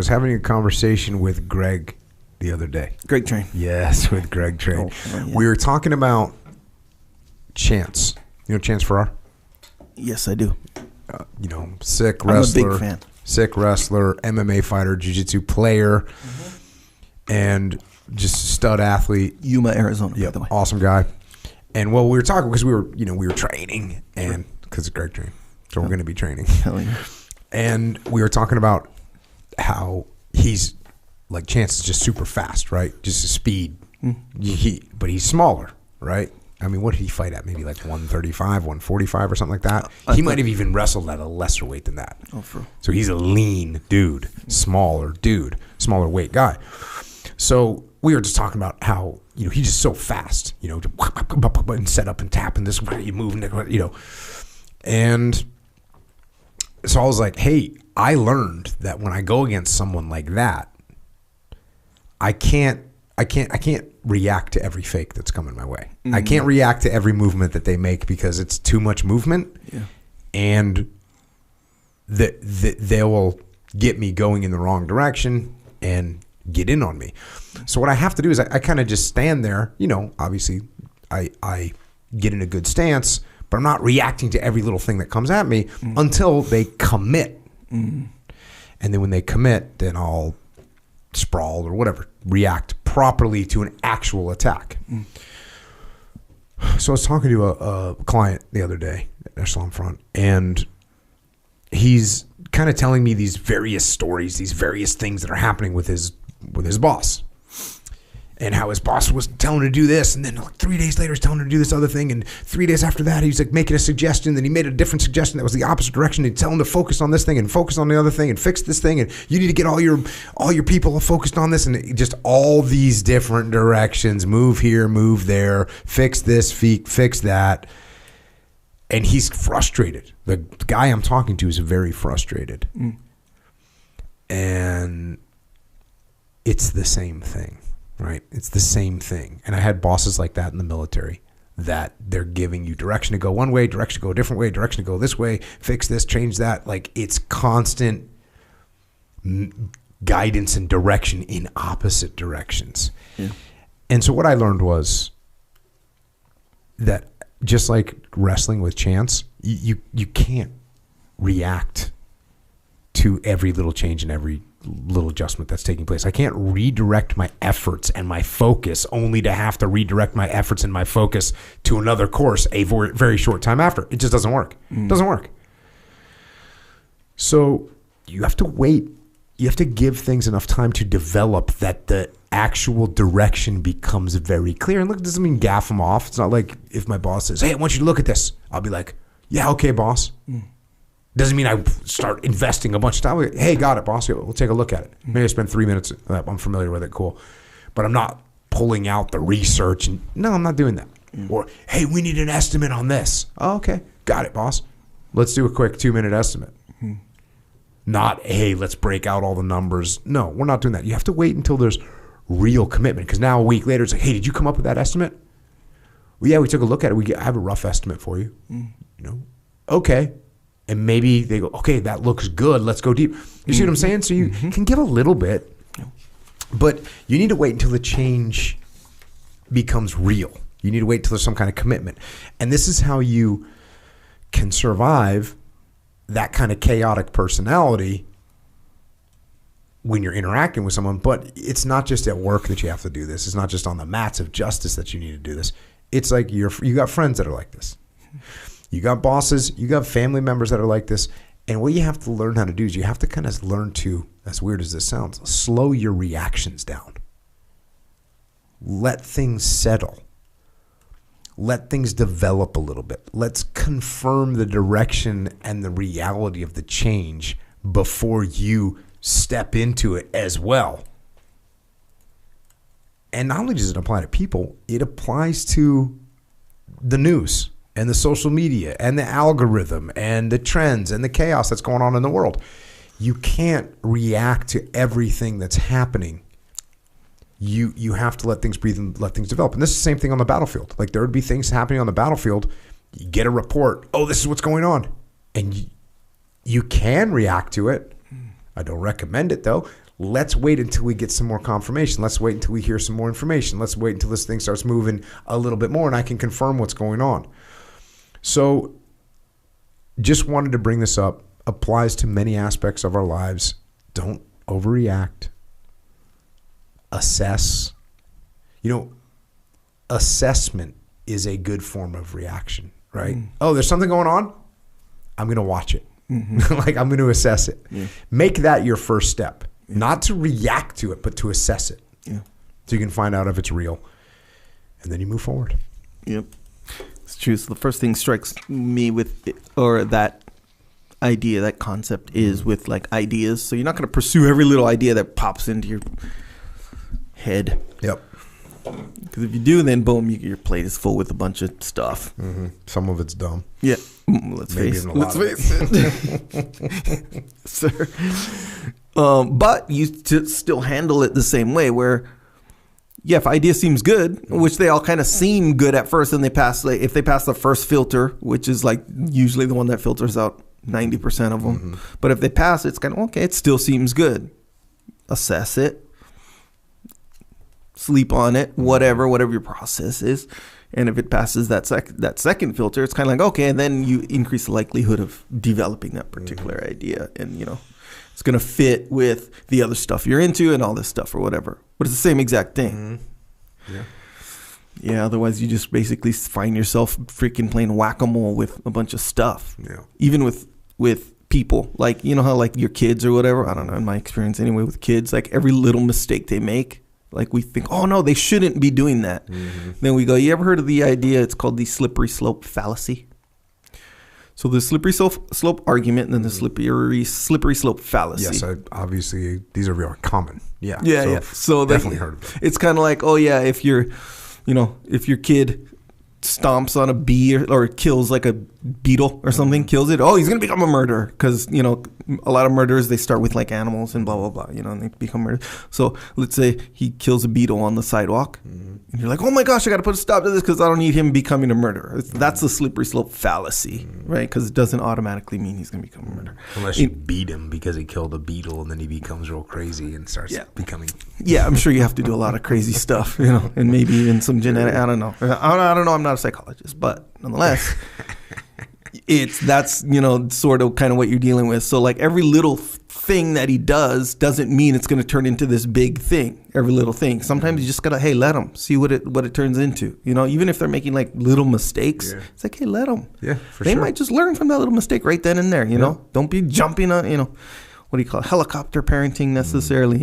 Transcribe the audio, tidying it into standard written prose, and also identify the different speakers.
Speaker 1: was having a conversation with Greg the other day.
Speaker 2: Greg Train.
Speaker 1: Yes, with Greg Train.
Speaker 2: Yeah.
Speaker 1: We were talking about Chance. You know Chance Farrar?
Speaker 2: Yes, I do.
Speaker 1: Sick wrestler.
Speaker 2: I'm a big fan.
Speaker 1: Sick wrestler, MMA fighter, jiu-jitsu player, and just stud athlete.
Speaker 2: Yuma, Arizona,
Speaker 1: Yep,
Speaker 2: by the way.
Speaker 1: awesome guy. And we were talking because we were training, and because it's Greg Train, so we're going to be training.
Speaker 2: Hell yeah.
Speaker 1: And we were talking about how he's like Chance is just super fast, right? Just his speed. But he's smaller, right? I mean, what did he fight at? Maybe like 135, 145 or something like that. He might have even wrestled at a lesser weight than that.
Speaker 2: Oh, for real.
Speaker 1: So he's a lean dude, smaller weight guy. So we were just talking about how, he's just so fast, and set up and tap and this way you move, and so I was like, hey, I learned that when I go against someone like that, I can't react to every fake that's coming my way. Mm-hmm. I can't react to every movement that they make because it's too much movement.
Speaker 2: Yeah.
Speaker 1: And they will get me going in the wrong direction and get in on me. So what I have to do is I kind of just stand there. Obviously I get in a good stance, but I'm not reacting to every little thing that comes at me until they commit. And then when they commit, then I'll sprawl or whatever, react properly to an actual attack. So I was talking to a client the other day at Echelon Front, and he's kind of telling me these various stories, these various things that are happening with his boss, and how his boss was telling him to do this, and then like 3 days later he's telling him to do this other thing, and 3 days after that he's like making a suggestion, then he made a different suggestion that was the opposite direction. He'd tell him to focus on this thing and focus on the other thing and fix this thing, and you need to get all your people focused on this, and just all these different directions, move here, move there, fix this, fix that. And he's frustrated. The guy I'm talking to is very frustrated. And it's the same thing, right? It's the same thing. And I had bosses like that in the military, that they're giving you direction to go one way, direction to go a different way, direction to go this way, fix this, change that. Like, it's constant guidance and direction in opposite directions. Yeah. And so what I learned was that just like wrestling with Chance, you can't react to every little change and every little adjustment that's taking place. I can't redirect my efforts and my focus only to have to redirect my efforts and my focus to another course a very, very short time after. It just doesn't work. It doesn't work. So you have to wait. You have to give things enough time to develop that the actual direction becomes very clear. And look, it doesn't mean gaff them off. It's not like if my boss says, hey, I want you to look at this, I'll be like, yeah, okay, boss. Doesn't mean I start investing a bunch of time. Hey, got it, boss. We'll take a look at it. Maybe I spend 3 minutes. I'm familiar with it. Cool. But I'm not pulling out the research. No, I'm not doing that. Or, hey, we need an estimate on this. Oh, okay. Got it, boss. Let's do a quick 2-minute estimate. Not, hey, let's break out all the numbers. No, we're not doing that. You have to wait until there's real commitment, because now a week later it's like, hey, did you come up with that estimate? Well, yeah, we took a look at it. I have a rough estimate for you. Okay. And maybe they go, okay, that looks good. Let's go deep. You see what I'm saying? So you can give a little bit, but you need to wait until the change becomes real. You need to wait until there's some kind of commitment. And this is how you can survive that kind of chaotic personality when you're interacting with someone. But it's not just at work that you have to do this. It's not just on the mats of justice that you need to do this. It's like you got friends that are like this. You got bosses, you got family members that are like this. And what you have to learn how to do is you have to kind of learn to, as weird as this sounds, slow your reactions down. Let things settle. Let things develop a little bit. Let's confirm the direction and the reality of the change before you step into it as well. And not only does it apply to people, it applies to the news and the social media and the algorithm and the trends and the chaos that's going on in the world. You can't react to everything that's happening. You have to let things breathe and let things develop. And this is the same thing on the battlefield. Like, there would be things happening on the battlefield. You get a report. Oh, this is what's going on. And you can react to it. I don't recommend it, though. Let's wait until we get some more confirmation. Let's wait until we hear some more information. Let's wait until this thing starts moving a little bit more and I can confirm what's going on. So just wanted to bring this up. Applies to many aspects of our lives. Don't overreact. Assess. Assessment is a good form of reaction, right? Oh, there's something going on? I'm going to watch it. Like, I'm going to assess it. Yeah. Make that your first step. Yeah. Not to react to it, but to assess it. Yeah. So you can find out if it's real. And then you move forward.
Speaker 2: Yep. It's true. So the first thing strikes me with it, or that idea, that concept is with like ideas. So you're not going to pursue every little idea that pops into your head.
Speaker 1: Yep.
Speaker 2: Because if you do, then boom, your plate is full with a bunch of stuff.
Speaker 1: Some of it's dumb.
Speaker 2: Yeah. Let's face it. Sir. But you still handle it the same way where, yeah, if idea seems good, which they all kind of seem good at first, and they pass, like, if they pass the first filter, which is like usually the one that filters out 90% of them. But if they pass, it's kind of, okay, it still seems good. Assess it. Sleep on it, whatever your process is. And if it passes that second filter, it's kind of like, okay, and then you increase the likelihood of developing that particular idea. And, it's going to fit with the other stuff you're into and all this stuff or whatever. But it's the same exact thing. Yeah. Yeah, otherwise you just basically find yourself freaking playing whack-a-mole with a bunch of stuff. Yeah. Even with people. Like, you know how like your kids or whatever, I don't know, in my experience anyway with kids, like every little mistake they make, like we think, oh no, they shouldn't be doing that. Then we go, you ever heard of the idea? It's called the slippery slope fallacy. So the slippery slope argument and then the slippery slope fallacy.
Speaker 1: Yes, obviously these are real common. Yeah.
Speaker 2: So
Speaker 1: definitely heard of it.
Speaker 2: It's kind of like, oh yeah, if your kid stomps on a bee or kills like a beetle or something, kills it, oh, he's going to become a murderer. Because, a lot of murderers, they start with like animals and blah, blah, blah, and they become murderers. So let's say he kills a beetle on the sidewalk. And you're like, oh my gosh, I got to put a stop to this because I don't need him becoming a murderer. That's the slippery slope fallacy, right? Because it doesn't automatically mean he's going to become a murderer.
Speaker 1: Unless you beat him because he killed a beetle and then he becomes real crazy and starts becoming...
Speaker 2: Yeah, I'm sure you have to do a lot of crazy stuff, and maybe even some genetic... I don't know. I don't know. I'm not a psychologist, but nonetheless... That's sort of kind of what you're dealing with. So like every little thing that he does doesn't mean it's going to turn into this big thing. Every little thing. Sometimes you just gotta, hey, let them see what it turns into. Even if they're making like little mistakes, it's like, hey, let them.
Speaker 1: Yeah,
Speaker 2: they might just learn from that little mistake right then and there. Don't be jumping on what do you call it? Helicopter parenting necessarily.